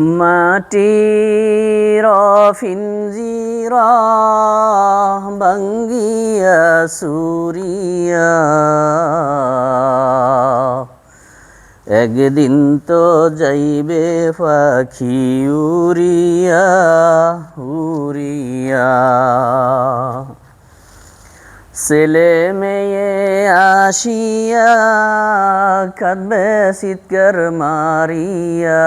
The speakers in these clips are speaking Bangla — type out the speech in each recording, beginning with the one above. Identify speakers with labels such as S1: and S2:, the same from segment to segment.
S1: মাটির পিঞ্জিরা ভাঙ্গিয়া সুরিয়া একদিন তো যাইবে পাখি উড়িয়া উড়িয়া। ছেলে মেয়ে আসিয়া কাঁদবে চিৎকার মারিয়া,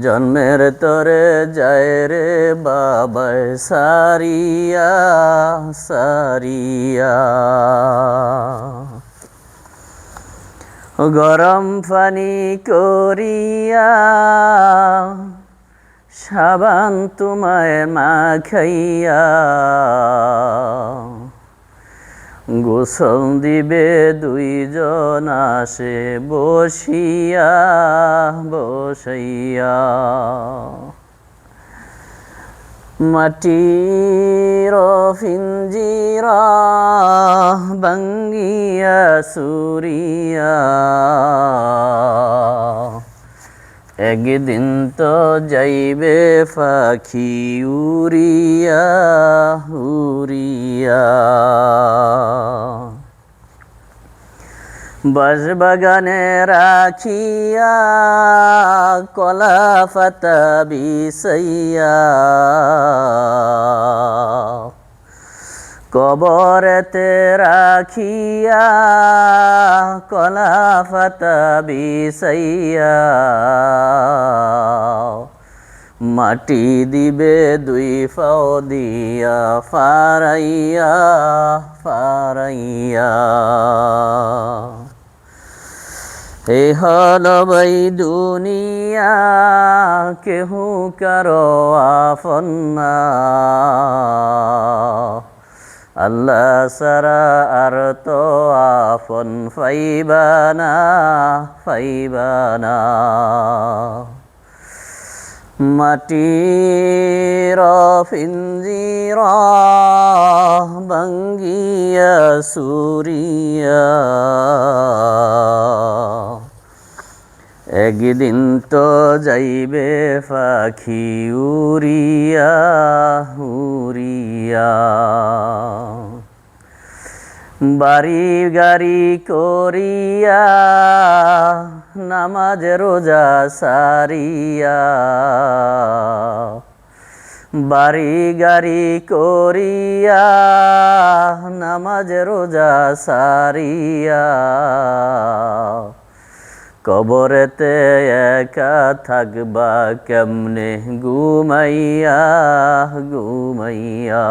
S1: জন্মের তরে যায় রে বাবায় সারিয়া সারিয়া। গরম পানি করিয়া সাবান তোমায় মাখাইয়া, গোসল দিবে দুইজন আসে বসিয়া বসাইয়া। মাটির পিঞ্জিরা ভাঙ্গিয়া সুরিয়া একদিন তো যাইবে পাখি উড়িয়া উড়িয়া। বাঁশবাগানে রাখিয়া কলা পাতা বিছাইয়া, কবরেতে রাখিয়া কলা পাতা বিছাইয়া, মাটি দিবে দুই পাও দিয়া ফারাইয়া ফারাইয়া। এই হল ভাই দুনিয়া, কেহু কারো আপন না, আল্লাহ সারা আর তো আপন পাইবানা পাইবানা। মাটির পিঞ্জিরা ভাঙ্গিয়া সুরিয়া একদিন তো যাইবে পাখি উড়িয়া উড়িয়া। বাড়ি গাড়ি করিয়া নামাজ রোজা সারিয়া, বাড়ি গাড়ি করিয়া নামাজ রোজা সারিয়া, কবরেতে একা থাকবা কেমনে ঘুমাইয়া ঘুমাইয়া।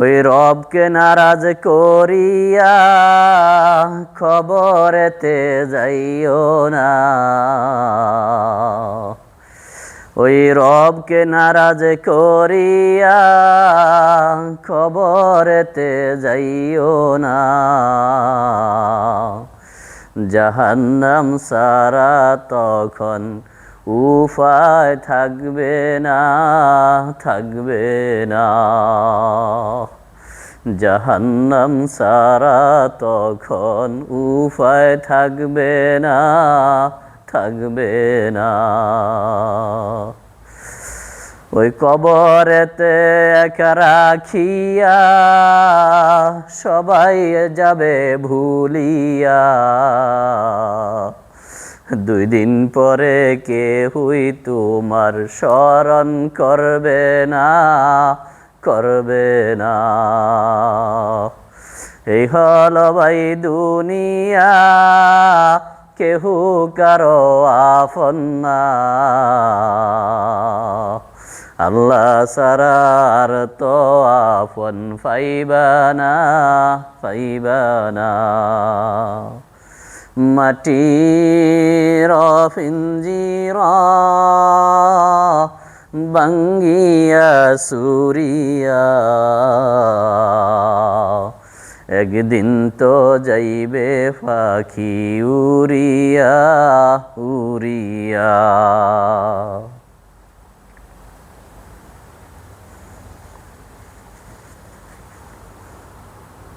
S1: ওই রবকে নারাজ করিয়া খবরেতে যাইও না, ওই রবকে নারাজ করিয়া খবরেতে যাইও না। জাহান্নাম সারা তখন উপায় থাকবে না থাকবে না, জাহান্নাম সারা তখন উপায় থাকবে না থাকবে না। ওই কবরেতে একা রাখিয়া সবাই যাবে ভুলিয়া, দুই দিন পরে কেহুই তোমার স্মরণ করবে না করবে না। এই হল ভাই দুনিয়া, কেহু কারো আপন না, আল্লাহ সারা আর তো আপন পাইবানা পাইবানা। মাটির পিঞ্জিরা ভাঙ্গিয়া সুরিয়া একদিন তো যাইবে পাখি উড়িয়া উড়িয়া।